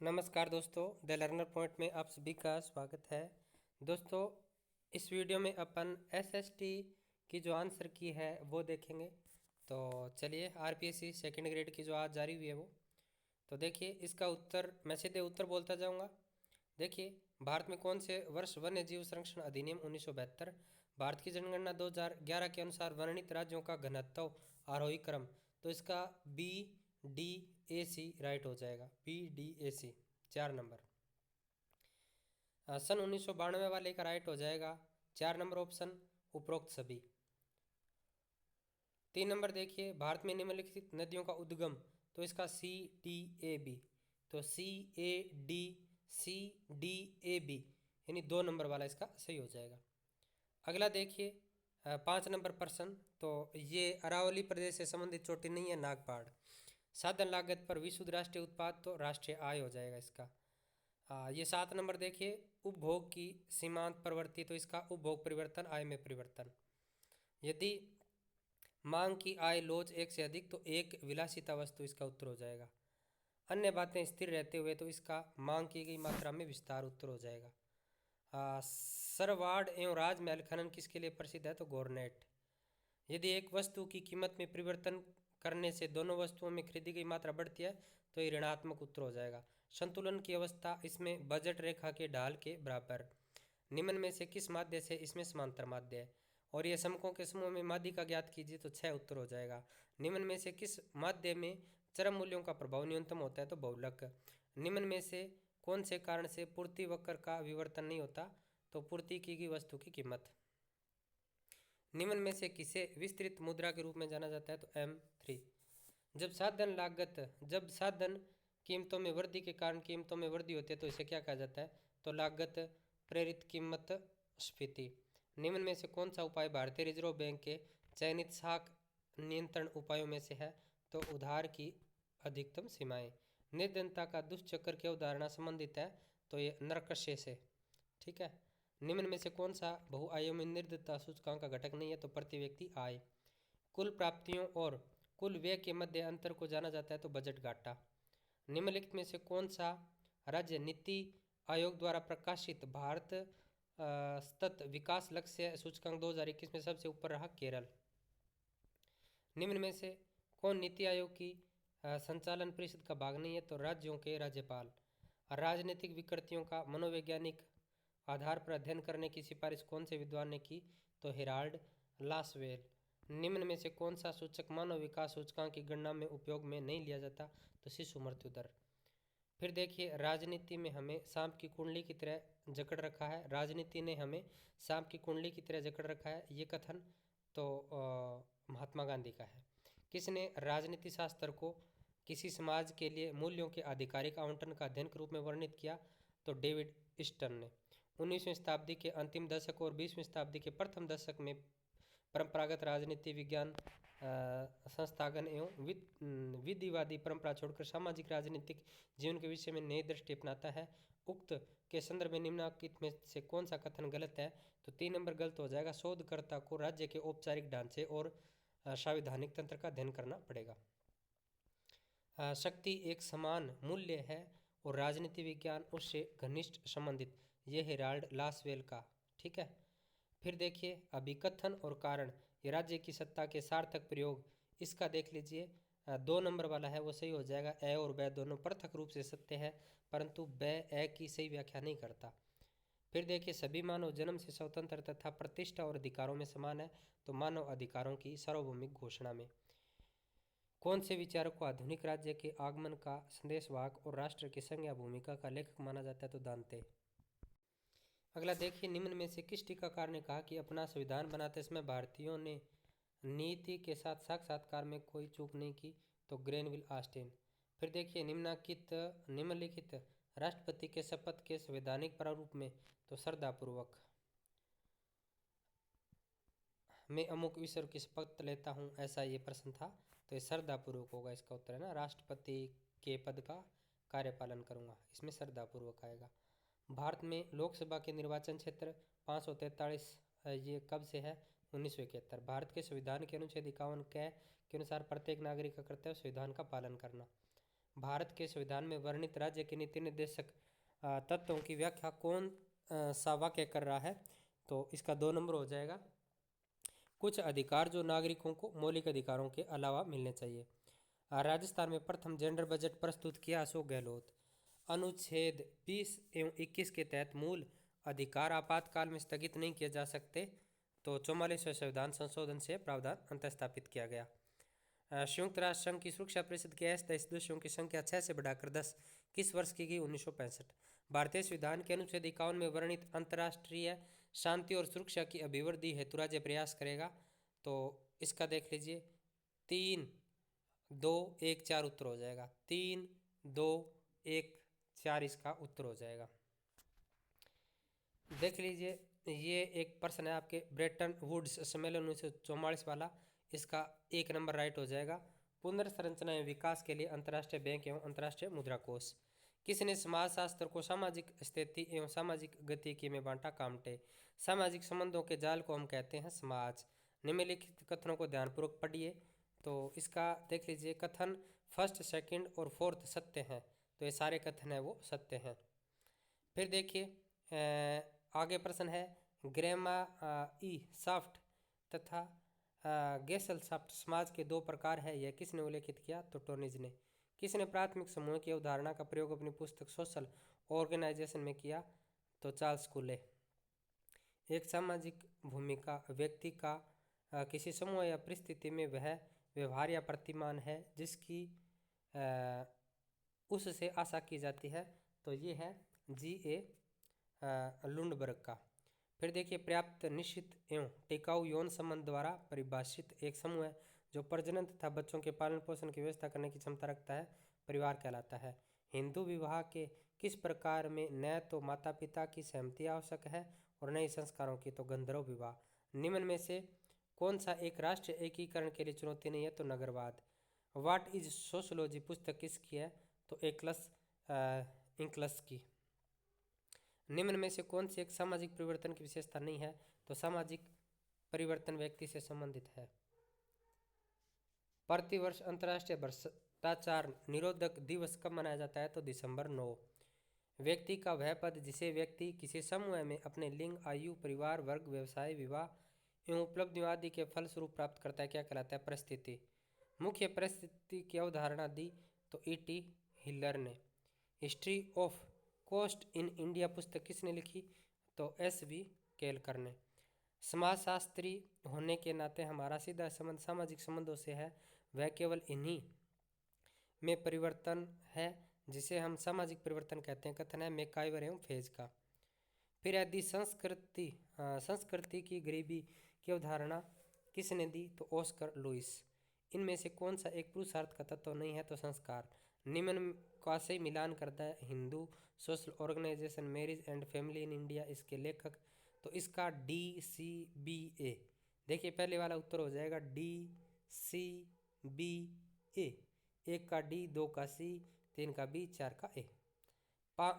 नमस्कार दोस्तों, the learner point में आप सभी का स्वागत है। दोस्तों, इस वीडियो में अपन एसएसटी की जो आंसर की है वो देखेंगे। तो चलिए, आरपीएससी सेकंड ग्रेड की जो आज जारी हुई है वो तो देखिए, इसका उत्तर मैं सीधे उत्तर बोलता जाऊंगा। देखिए, भारत में कौन से वर्ष वन्य जीव संरक्षण अधिनियम 1972, भारत की जनगणना 2011 के अनुसार वर्णित राज्यों का घनत्व आरोही क्रम। तो इसका B D A C right हो जाएगा। बी डी ए सी 4 नंबर। सन 1992 वाले का राइट हो जाएगा 4 नंबर ऑप्शन, उपरोक्त सभी। 3 नंबर देखिए, भारत में निम्नलिखित नदियों का उद्गम। तो इसका सी डी ए बी। तो सी ए डी यानी 2 नंबर वाला इसका सही हो जाएगा। अगला देखिए, 5 नंबर प्रश्न। तो ये अरावली प्रदेश से संबंधित चोटी नहीं है, नागपाड़। साधन लागत पर विशुद्ध राष्ट्रीय उत्पाद, तो राष्ट्रीय आय हो जाएगा इसका। ये 7 नंबर देखिए, उपभोग की सीमांत प्रवृत्ति। तो इसका उपभोग परिवर्तन, आय में परिवर्तन। यदि मांग की आय लोच 1 से अधिक, तो एक विलासिता वस्तु इसका उत्तर हो जाएगा। अन्य बातें स्थिर रहते हुए, तो इसका मांग की गई मात्रा में विस्तार उत्तर हो जाएगा। सरवाड़ एवं राजमहल खनन किसके लिए प्रसिद्ध है? तो गवर्नेट। यदि एक वस्तु की कीमत में परिवर्तन करने से दोनों वस्तुओं में खरीदी गई मात्रा बढ़ती है, तो ये ऋणात्मक उत्तर हो जाएगा। संतुलन की अवस्था, इसमें बजट रेखा के ढाल के बराबर। निम्न में से किस माध्य से? इसमें समांतर माध्य है। और ये समकों के समूह में माध्यिका ज्ञात कीजिए, तो 6 उत्तर हो जाएगा। निम्न में से किस माध्य में चरम मूल्यों का प्रभाव न्यूनतम होता है? तो बहुलक। निम्न में से कौन से कारण से पूर्ति वक्र का विवर्तन नहीं होता? तो पूर्ति की गई वस्तु की कीमत। निम्न में से किसे विस्तृत मुद्रा के रूप में जाना जाता है? तो M3। जब साधन कीमतों में वृद्धि के कारण कीमतों में वृद्धि होती है, तो इसे क्या कहा जाता है? तो लागत प्रेरित कीमत स्फीति। निम्न में से कौन सा उपाय भारतीय रिजर्व बैंक के चयनित साख नियंत्रण उपायों में से है? तो उधार की अधिकतम सीमाएं। निर्धनता का दुष्चक्र की अवधारणा संबंधित है, तो ये नरकश्य से। ठीक है। निम्न में से कौन सा बहुआयामी निर्धनता सूचकांक का घटक नहीं है? तो प्रति व्यक्ति आय। कुल प्राप्तियों और कुल व्यय के मध्य अंतर को जाना जाता है, तो बजट घाटा। निम्नलिखित में से कौन सा राज्य नीति आयोग द्वारा प्रकाशित भारत सतत विकास लक्ष्य सूचकांक 2021 में सबसे ऊपर रहा? केरल। निम्न में से कौन नीति आयोग की संचालन परिषद का भाग नहीं है? तो राज्यों के राज्यपाल। राजनीतिक विकृतियों का मनोवैज्ञानिक आधार पर अध्ययन करने की सिफारिश कौन से विद्वान ने की? तो हेराल्ड लासवेल। निम्न में से कौन सा सूचक मानव विकास सूचकांक की गणना में उपयोग में नहीं लिया जाता? तो शिशु मृत्यु दर। फिर देखिए, राजनीति में हमें सांप की कुंडली की तरह जकड़ रखा है। राजनीति ने हमें सांप की कुंडली की तरह जकड़ रखा है, ये कथन तो महात्मा गांधी का है। किसने राजनीति शास्त्र को किसी समाज के लिए मूल्यों के आधिकारिक आवंटन का अध्ययन के रूप में वर्णित किया? तो डेविड ईस्टन ने। 19वीं शताब्दी के अंतिम दशक और 20वीं शताब्दी के प्रथम दशक में परंपरागत राजनीति विज्ञान संस्थागन एवं विधिवादी परंपरा छोड़कर सामाजिक राजनीतिक जीवन के विषय में नई दृष्टि अपनाता है। उक्त के संदर्भ में निम्नलिखित में से कौन सा कथन गलत है? तो 3 नंबर गलत हो जाएगा। शोधकर्ता को राज्य के औपचारिक ढांचे और संवैधानिक तंत्र का अध्ययन करना पड़ेगा। शक्ति एक समान मूल्य है और राजनीति विज्ञान उससे घनिष्ठ संबंधित। यह हेराल्ड लासवेल का। ठीक है। फिर देखिए, अभिकथन और कारण, ये राज्य की सत्ता के सार्थक प्रयोग, इसका देख लीजिए। 2 नंबर वाला है वो सही हो जाएगा। ए और बै दोनों पृथक रूप से सत्य है, परंतु बै ए की सही व्याख्या नहीं करता। फिर देखिए, सभी मानव जन्म से स्वतंत्र तथा प्रतिष्ठा और अधिकारों में समान है, तो मानव अधिकारों की सार्वभौमिक घोषणा में। कौन से विचारक को आधुनिक राज्य के आगमन का संदेशवाहक और राष्ट्र की संज्ञा भूमिका का लेखक माना जाता है? तो दांते। अगला देखिए, निम्न में से किस टीकाकार ने कहा कि अपना संविधान बनाते समय भारतीयों ने नीति के साथ साक्षात्कार में कोई चूक नहीं की? तो ग्रेनविल ऑस्टिन। फिर देखिए, निम्नलिखित राष्ट्रपति के शपथ के संवैधानिक प्रारूप में। तो श्रद्धापूर्वक। मैं अमुक ईश्वर की शपथ लेता हूँ, ऐसा ये प्रश्न था, तो ये श्रद्धापूर्वक होगा इसका उत्तर, है ना। राष्ट्रपति के पद का कार्यपालन करूँगा, इसमें श्रद्धापूर्वक आएगा। भारत में लोकसभा के निर्वाचन क्षेत्र 543 ये कब से है? 1971। भारत के संविधान के अनुच्छेद 51 के अनुसार प्रत्येक नागरिक का कर्तव्य संविधान का पालन करना। भारत के संविधान में वर्णित राज्य के नीति निर्देशक तत्वों की व्याख्या कौन सा वाक्य कर रहा है? तो इसका 2 नंबर हो जाएगा। कुछ अधिकार जो नागरिकों को मौलिक अधिकारों के अलावा मिलने चाहिए। राजस्थान में प्रथम जेंडर बजट प्रस्तुत किया अशोक गहलोत। अनुच्छेद 20 एवं 21 के तहत मूल अधिकार आपातकाल में स्थगित नहीं किए जा सकते, तो 44वें संविधान संशोधन से प्रावधान अंतःस्थापित किया गया। संयुक्त राष्ट्र संघ की सुरक्षा परिषद के अस्थायी सदस्यों की संख्या 6 से बढ़ाकर 10 किस वर्ष की गई? 1965। भारतीय संविधान के अनुच्छेद 51 में वर्णित अंतर्राष्ट्रीय शांति और सुरक्षा की अभिवृद्धि हेतु राज्य प्रयास करेगा, तो इसका देख लीजिए 3, 2, 1, 4 उत्तर हो जाएगा। 3, 2, 1, 4 इसका उत्तर हो जाएगा। देख लीजिए, ये एक प्रश्न है आपके ब्रेटन वुड्स सम्मेलन 1944 वाला, इसका 1 नंबर राइट हो जाएगा। पुनर्संरचना एवं विकास के लिए अंतर्राष्ट्रीय बैंक एवं अंतर्राष्ट्रीय मुद्रा कोष। किसने समाजशास्त्र को सामाजिक स्थिति एवं सामाजिक गतिकी में बांटा? कामटे। सामाजिक संबंधों के जाल को हम कहते हैं समाज। निम्नलिखित कथनों को ध्यानपूर्वक पढ़िए। तो इसका देख लीजिए, कथन फर्स्ट, सेकंड और फोर्थ सत्य हैं, तो ये सारे कथन है वो सत्य हैं। फिर देखिए आगे प्रश्न है, ग्रेमा ई साफ्ट तथा गेसल साफ्ट समाज के 2 प्रकार है, यह किसने उल्लेखित किया? तो टोनिज ने। किसने प्राथमिक समूह की अवधारणा का प्रयोग अपनी पुस्तक सोशल ऑर्गेनाइजेशन में किया? तो चार्ल्स कूले। एक सामाजिक भूमिका व्यक्ति का किसी समूह या परिस्थिति में वह व्यवहार या प्रतिमान है जिसकी उससे आशा की जाती है, तो ये है G.A. लुंडबर्ग का। फिर देखिए, पर्याप्त, निश्चित एवं टिकाऊ यौन संबंध द्वारा परिभाषित एक समूह है जो प्रजनन तथा बच्चों के पालन पोषण की व्यवस्था करने की क्षमता रखता है, परिवार कहलाता है। हिंदू विवाह के किस प्रकार में न तो माता पिता की सहमति आवश्यक है और न ही संस्कारों की? तो गंधर्व विवाह। निम्न में से कौन सा एक राष्ट्रीय एकीकरण के लिए चुनौती नहीं है? तो नगरवाद। व्हाट इज सोशोलॉजी पुस्तक किसकी है? तो एकलस इंकलस की। निम्न में से कौन सी एक सामाजिक परिवर्तन की विशेषता नहीं है? तो सामाजिक परिवर्तन व्यक्ति से संबंधित है। प्रतिवर्ष अंतर्राष्ट्रीय भ्रष्टाचार निरोधक दिवस कब मनाया जाता है? तो दिसंबर 9। व्यक्ति का वह पद जिसे व्यक्ति किसी समूह में अपने लिंग, आयु, परिवार, वर्ग, व्यवसाय, विवाह एवं उपलब्धियों आदि के फलस्वरूप प्राप्त करता है, क्या कहलाता है? परिस्थिति। मुख्य परिस्थिति की अवधारणा दी तो E.T. हिलर ने। History of caste in India पुस्तक किसने लिखी? तो S.V. केलकर ने। समाजशास्त्री होने के नाते हमारा सीधा संबंध सामाजिक संबंधों से है, वह केवल इन्हीं में परिवर्तन है जिसे हम सामाजिक परिवर्तन कहते हैं, कथन है मैकाइवर एवं फेज का। फिर यदि संस्कृति की गरीबी की अवधारणा किसने दी? तो ऑस्कर लुइस। इनमें से कौन सा एक पुरुषार्थ का तत्व नहीं है? तो संस्कार। निम्न का से मिलान करता है Hindu social organisation marriage and family in India, इसके लेखक। तो इसका DCBA। देखिए, पहले वाला उत्तर हो जाएगा DCBA। 1 का D, 2 का C, 3 का B, 4 का A।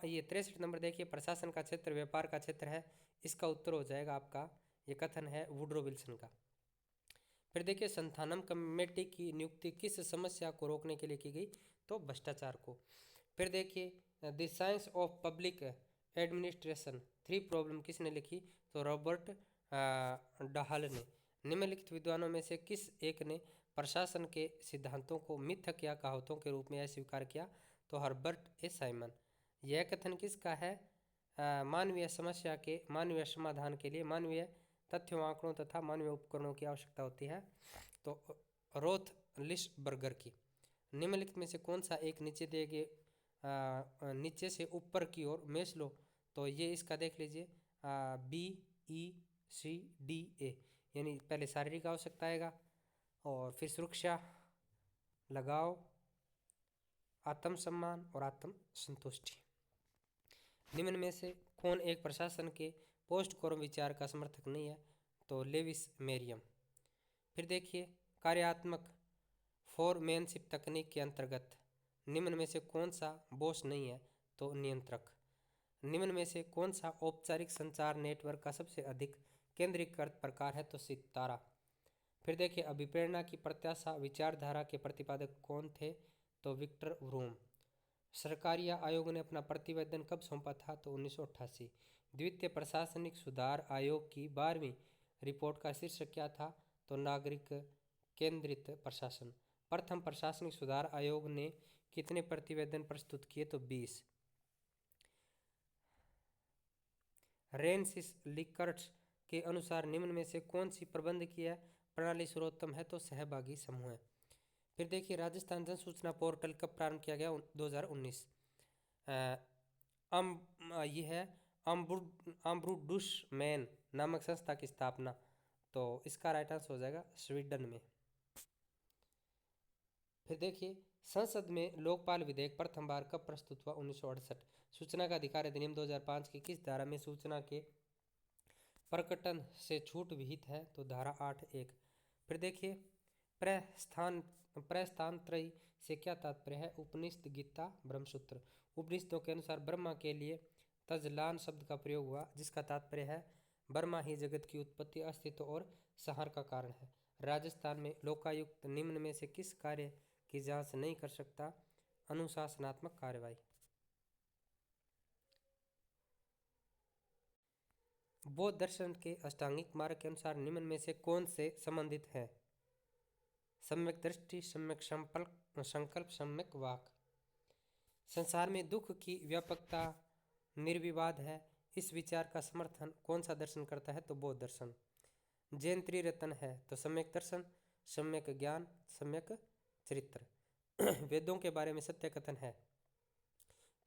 ये 63 नंबर देखिए, प्रशासन का क्षेत्र व्यापार का क्षेत्र है, इसका उत्तर हो जाएगा आपका, ये कथन है वुड्रो विल्सन का। फिर देखिए, संथानम कमेटी की नियुक्ति किस समस्या को रोकने के लिए की गई? तो भ्रष्टाचार को। फिर देखिए, the science of public administration 3 problem किसने लिखी? तो रॉबर्ट डहाल ने। निम्नलिखित विद्वानों में से किस एक ने प्रशासन के सिद्धांतों को मिथक या कहावतों के रूप में अस्वीकार किया? तो हर्बर्ट ए साइमन। यह कथन किसका है? मानवीय समस्या के मानवीय समाधान के लिए मानवीय तथ्यों, आंकड़ों तथा मानवीय उपकरणों की आवश्यकता होती है, तो रोथ लिस्टबर्गर की। निम्नलिखित में से कौन सा एक नीचे दिए गए नीचे से ऊपर की ओर मेस्लो, तो ये इसका देख लीजिए BECDA, यानी पहले शारीरिक आवश्यकता आएगा और फिर सुरक्षा, लगाव, आत्मसम्मान और आत्म संतुष्टि। निम्न में से कौन एक प्रशासन के पोस्ट कोरम विचार का समर्थक नहीं है? तो लेविस मेरियम। फिर देखिए, कार्यात्मक फोरमैनशिप तकनीक के अंतर्गत निम्न में से कौन सा बॉस नहीं है? तो नियंत्रक। निम्न में से कौन सा औपचारिक संचार नेटवर्क का सबसे अधिक केंद्रीकृत प्रकार है? तो सितारा। फिर देखिए, अभिप्रेरणा की प्रत्याशा विचारधारा के प्रतिपादक कौन थे? तो विक्टर व्रूम। सरकारिया आयोग ने अपना प्रतिवेदन कब सौंपा था? तो 1988। द्वितीय प्रशासनिक सुधार आयोग की 12वीं रिपोर्ट का शीर्षक क्या था? तो नागरिक केंद्रित प्रशासन। प्रथम प्रशासनिक सुधार आयोग ने कितने प्रतिवेदन प्रस्तुत किए? तो 20। रेंसिस लिकर्ट्स के अनुसार निम्न में से कौन सी प्रबंधकीय प्रणाली सर्वोत्तम है? तो सहभागी समूह है। फिर देखिए, राजस्थान जन सूचना पोर्टल कब प्रारंभ किया गया? 2019। ये है अम्ब्रुडुसमैन नामक संस्था की स्थापना। तो इसका राइट आंसर हो जाएगा स्वीडन में। फिर देखिए, संसद में लोकपाल विधेयक प्रथम बार कब प्रस्तुत हुआ? 1968। सूचना का अधिकार अधिनियम 2005 की किस धारा में सूचना के प्रकटन से छूट विहित है? तो धारा 8(1). फिर देखिए, प्रस्थानत्रयी से क्या तात्पर्य है? उपनिषद, गीता, ब्रह्मसूत्र। उपनिषदों के अनुसार ब्रह्मा के लिए तजलान शब्द का प्रयोग हुआ, जिसका तात्पर्य है ब्रह्मा ही जगत की उत्पत्ति, अस्तित्व और संहार का कारण है। राजस्थान में लोकायुक्त निम्न में से किस कार्य की जांच नहीं कर सकता? अनुशासनात्मक कार्रवाई। बौद्ध दर्शन के अष्टांगिक मार्ग के अनुसार निम्न में से कौन से संबंधित है? सम्यक दृष्टि, सम्यक संकल्प, सम्यक वाक। संसार में दुख की व्यापकता निर्विवाद है, इस विचार का समर्थन कौन सा दर्शन करता है? तो बौद्ध दर्शन। जैन त्रिरत्न है, तो सम्यक दर्शन, सम्यक ज्ञान, सम्यक चरित्र। वेदों के बारे में सत्य कथन है,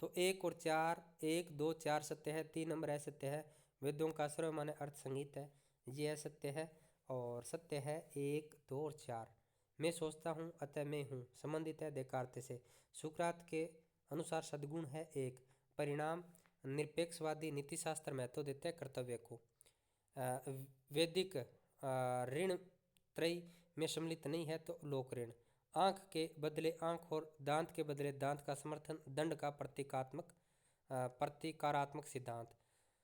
तो 1 और 4, 1, 2, 4 सत्य है, 3 नंबर असत्य है। वेदों का सर्वमान्य अर्थ संगीत है, ये असत्य है। और सत्य है 1, 2 और 4। मैं सोचता हूँ अतः मैं हूँ, संबंधित है देकार्त से। सुकरात के अनुसार सद्गुण है 1। परिणाम निरपेक्षवादी नीतिशास्त्र महत्व देते हैं कर्तव्य को। वैदिक ऋण त्रयी में सम्मिलित नहीं है, तो लोक ऋण। आंख के बदले आंख और दांत के बदले दांत का समर्थन दंड का प्रतिकारात्मक सिद्धांत।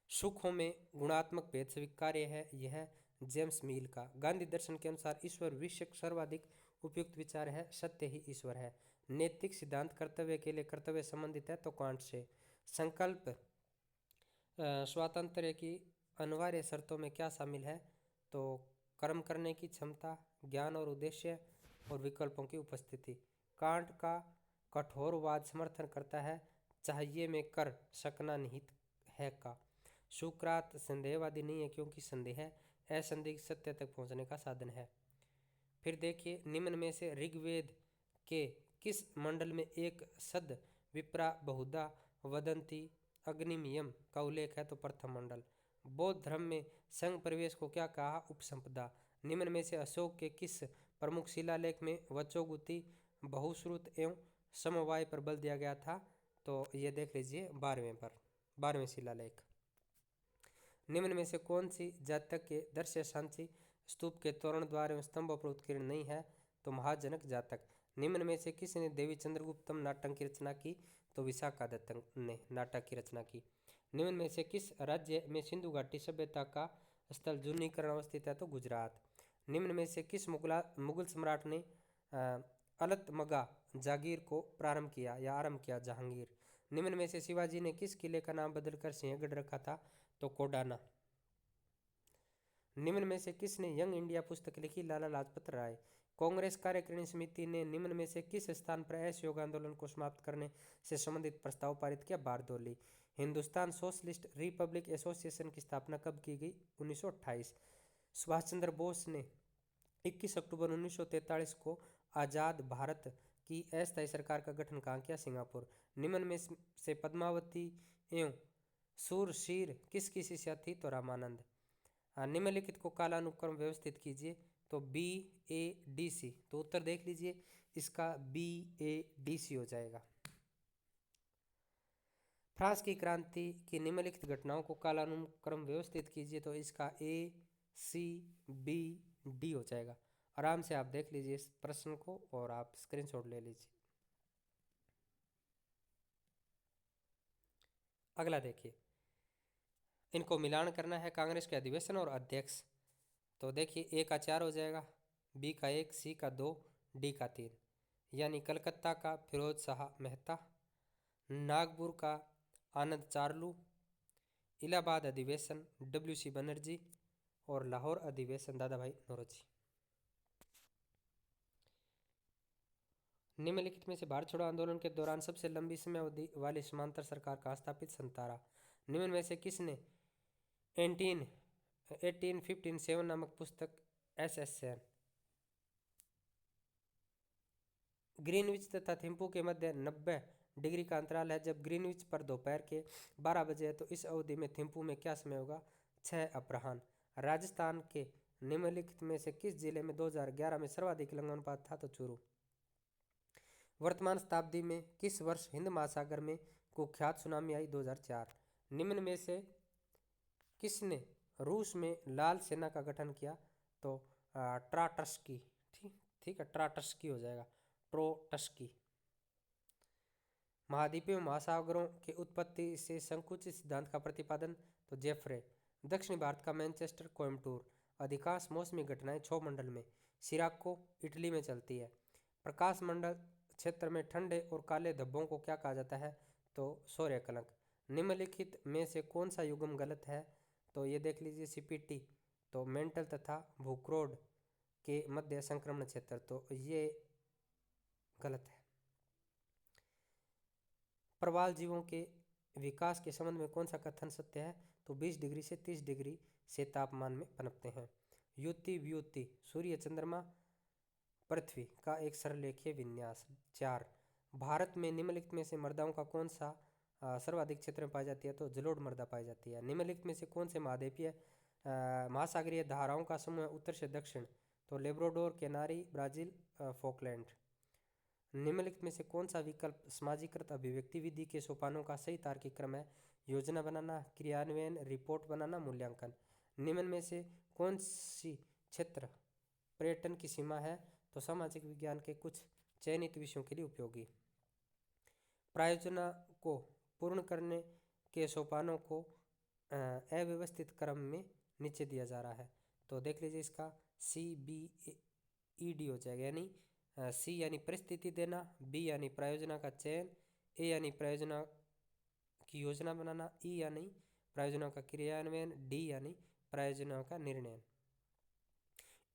सुखों में गुणात्मक भेद स्वीकार्य है, यह जेम्स मील का। गांधी दर्शन के अनुसार ईश्वर विषयक सर्वाधिक उपयुक्त विचार है, सत्य ही ईश्वर है। नैतिक सिद्धांत कर्तव्य के लिए कर्तव्य संबंधित है, तो कांट से। संकल्प स्वातंत्र्य की अनिवार्य शर्तों में क्या शामिल है? तो कर्म करने की क्षमता, ज्ञान और उद्देश्य और विकल्पों की उपस्थिति। कांट का कठोरवाद समर्थन करता है, चाहिए में कर सकना निहित है का। सुकरात संदेहवादी नहीं है, क्योंकि संदेह असंदिग्ध सत्य तक पहुंचने का साधन है। फिर देखिए, निम्न में से ऋग्वेद के किस मंडल में एक सद विप्रा बहुधा वदंती अग्निमियम का उल्लेख है? तो प्रथम मंडल। बौद्ध धर्म में संघ प्रवेश को क्या कहा? उपसंपदा। निम्न में से अशोक के किस प्रमुख शिलालेख में वचोगुति, बहुश्रुत एवं समवाय पर बल दिया गया था? तो ये देख लीजिए 12वें शिलालेख। निम्न में से कौन सी जातक के दृश्य सांची स्तूप के तोरण द्वार एवं स्तंभों पर उत्कीर्ण नहीं है? तो महाजनक जातक। निम्न में से किसने देवी चंद्रगुप्तम नाटक की रचना की? तो विशाखादत्त ने नाटक की रचना की। निम्न में से किस राज्य में सिंधु घाटी सभ्यता का स्थल जूनीकरण अवस्थित है? तो गुजरात। निम्न में से किस मुगल सम्राट ने अलतमगा जागीर को आरंभ किया? जहांगीर। निम्न में से शिवाजी ने किस किले का नाम बदलकर सिंहगढ़ रखा था? तो कोडाना। निम्न में से किसने यंग इंडिया पुस्तक लिखी? लाला लाजपत राय। कांग्रेस कार्यकारिणी समिति ने निम्न में से किस स्थान पर असहयोग आंदोलन को समाप्त करने से संबंधित प्रस्ताव पारित किया? Bardoli. Hindustan socialist Republic association की स्थापना कब की गई? 1928। सुभाष चंद्र बोस ने 21 अक्टूबर 1943 को आज़ाद भारत की अस्थायी सरकार का गठन कहाँ किया? सिंगापुर। निम्न में से पद्मावती एवं सूरशीर किसकी शिष्या थी? तो रामानंद। निम्नलिखित को कालानुक्रम व्यवस्थित कीजिए। तो BADC। तो उत्तर देख लीजिए, इसका BADC हो जाएगा। फ्रांस की क्रांति की निम्नलिखित घटनाओं को कालानुक्रम व्यवस्थित कीजिए। तो इसका ACBD हो जाएगा। आराम से आप देख लीजिए इस प्रश्न को और आप स्क्रीनशॉट ले लीजिए। अगला देखिए, इनको मिलान करना है। कांग्रेस के अधिवेशन और अध्यक्ष। तो देखिए, A का 4 हो जाएगा, B का 1, C का 2, D का 3। यानी कलकत्ता का फिरोज शाह मेहता, नागपुर का आनंद चारलू, इलाहाबाद अधिवेशन WC बनर्जी और लाहौर अधिवेशन दादा भाई नौरोजी। निम्नलिखित में से भारत छोड़ो आंदोलन के दौरान सबसे लंबी समय अवधि वाली समांतर सरकार का स्थापित संतारा। निम्न में से किसने 1857 नामक पुस्तक SSN ग्रीनविच तथा थिम्पू के मध्य 90 डिग्री का अंतराल है। जब ग्रीनविच पर दोपहर के 12 बजे है तो इस अवधि में थिम्पू में क्या समय होगा? 6 अपराह्न। राजस्थान के निम्नलिखित में से किस जिले में 2011 में सर्वाधिक लिंगानुपात था? तो चूरू। वर्तमान शताब्दी में किस वर्ष हिंद महासागर में कुख्यात सुनामी आई? 2004। निम्न में से किसने रूस में लाल सेना का गठन किया? तो ट्राटस्की। ठीक है, ट्राटस्की हो जाएगा, ट्रोटस्की। महाद्वीपीय महासागरों के उत्पत्ति से संकुचित सिद्धांत का प्रतिपादन? तो जेफ्रे। दक्षिण भारत का मैनचेस्टर, कोयम्बटूर। अधिकांश मौसमी घटनाएं क्षोभ मंडल में, सिराको इटली में चलती है। प्रकाश मंडल क्षेत्र में ठंडे और काले धब्बों को क्या कहा जाता है? तो सूर्य कलंक। निम्नलिखित में से कौन सा युग्म गलत है? तो ये देख लीजिए CPT, तो मेंटल तथा भूक्रोड के मध्य संक्रमण क्षेत्र, तो ये गलत है। प्रवाल जीवों के विकास के संबंध में कौन सा कथन सत्य है? तो 20 डिग्री से 30 डिग्री से तापमान में पनपते हैं। युति व्युति सूर्य चंद्रमा पृथ्वी का एक सरलेखीय विन्यास। 4। भारत में निम्नलिखित में से मृदाओं का कौन सा सर्वाधिक क्षेत्र में पाई जाती है? तो जलोढ़ मृदा पाई जाती है। निम्नलिखित में से कौन से महाद्वीपीय महासागरीय धाराओं का समूह उत्तर से दक्षिण? तो लेब्राडोर, कैनारी, ब्राजील, फोकलैंड। निम्नलिखित में से कौन सा विकल्प समाजीकृत अभिव्यक्ति विधि के सोपानों का सही तार्किक क्रम है? योजना बनाना, क्रियान्वयन, रिपोर्ट बनाना, मूल्यांकन। निम्न में से कौन सी क्षेत्र पर्यटन की सीमा है? तो सामाजिक विज्ञान के कुछ चयनित विषयों के लिए उपयोगी। प्रायोजना को पूर्ण करने के सोपानों को अव्यवस्थित क्रम में नीचे दिया जा रहा है। तो देख लीजिए, इसका CBED हो जाएगा, यानी C यानी परिस्थिति देना, B यानी प्रायोजना का चयन, A यानी प्रायोजना की योजना बनाना, E यानी प्रायोजना का क्रियान्वयन, D यानी प्रायोजना का निर्णय।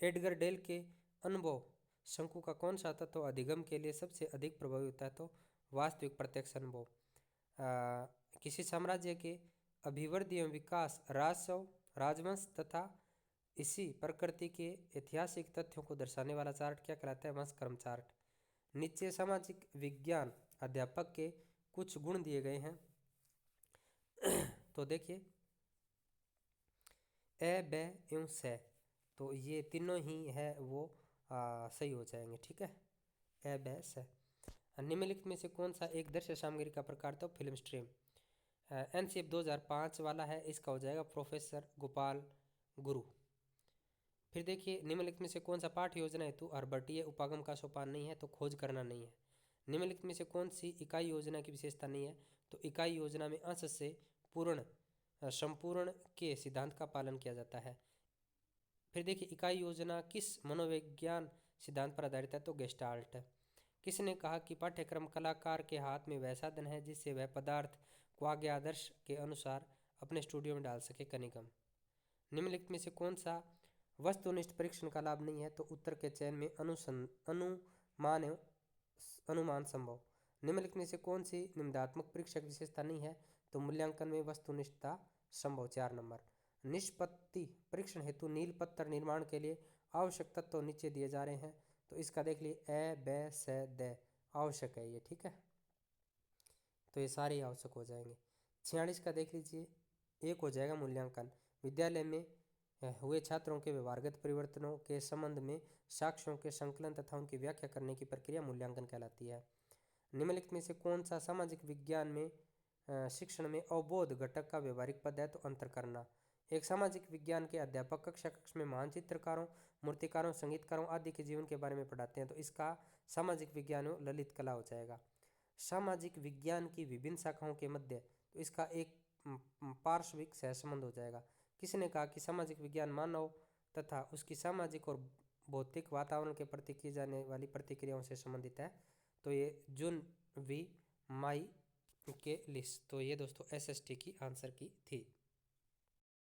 एडगर डेल के अनुभव शंकु का कौन सा तत्व अधिगम के लिए सबसे अधिक प्रभावी होता है? तो वास्तविक प्रत्यक्ष अनुभव। किसी साम्राज्य के अभिवृद्धि एवं विकास, राजस्व, राजवंश तथा इसी प्रकृति के ऐतिहासिक तथ्यों को दर्शाने वाला चार्ट क्या कहलाता है? वंशक्रम चार्ट। नीचे सामाजिक विज्ञान अध्यापक के कुछ गुण दिए गए हैं। तो देखिए, अ, ब एवं से, तो ये तीनों ही है वो सही हो जाएंगे। ठीक है, अ, ब, से। निम्नलिखित में से कौन सा एक दृश्य सामग्री का प्रकार? तो फिल्म स्ट्रीम। NCF 2005 वाला है, इसका हो जाएगा प्रोफेसर गोपाल गुरु। फिर देखिए, निम्नलिखित में से कौन सा पाठ योजना हेतु आर्भटीय उपागम का सोपान नहीं है? तो खोज करना नहीं है। निम्नलिखित में से कौन सी इकाई योजना की विशेषता नहीं है? तो इकाई योजना में अंश से पूर्ण संपूर्ण के सिद्धांत का पालन किया जाता है। फिर देखिए, इकाई योजना किस मनोविज्ञान सिद्धांत पर आधारित है? तो गेस्टाल्ट। किसने कहा कि पाठ्यक्रम कलाकार के हाथ में वह साधन है जिससे वह पदार्थ को आगे आदर्श के अनुसार अपने स्टूडियो में डाल सके? कनिगम। निम्नलिखित में से कौन सा वस्तुनिष्ठ परीक्षण का लाभ नहीं है? तो उत्तर के चयन में अनुमान एवं अनुमान संभव। निम्नलिखित में से कौन सी निम्नात्मक परीक्षा की विशेषता नहीं है? तो मूल्यांकन में वस्तुनिष्ठता संभव। 4 नंबर। निष्पत्ति परीक्षण हेतु नील पत्थर निर्माण के लिए आवश्यक तत्व नीचे दिए जा रहे हैं। तो इसका देख लिए, अ, ब, से, द आवश्यक है ये। ठीक है, तो ये सारे आवश्यक हो जाएंगे। 46 का देख लीजिए, एक हो जाएगा मूल्यांकन। विद्यालय में हुए छात्रों के व्यवहारगत परिवर्तनों के संबंध में साक्ष्यों के संकलन तथा उनकी व्याख्या करने की प्रक्रिया मूल्यांकन कहलाती है। निम्नलिखित में से कौन सा सामाजिक विज्ञान में शिक्षण में अवबोध घटक का व्यवहारिक पद है? तो अंतर करना। एक सामाजिक विज्ञान के अध्यापक कक्षा में महान चित्रकारों, मूर्तिकारों, संगीतकारों आदि के जीवन के बारे में पढ़ाते हैं। तो इसका सामाजिक विज्ञान में ललित कला हो जाएगा। सामाजिक विज्ञान की विभिन्न शाखाओं के मध्य, तो इसका एक पार्श्विक सहसंबंध हो जाएगा। किसने कहा कि सामाजिक विज्ञान मानव तथा उसकी सामाजिक और भौतिक वातावरण के प्रति की जाने वाली प्रतिक्रियाओं से संबंधित है? तो ये जुन वी माई के लिस्ट। तो ये दोस्तों SST की आंसर की थी।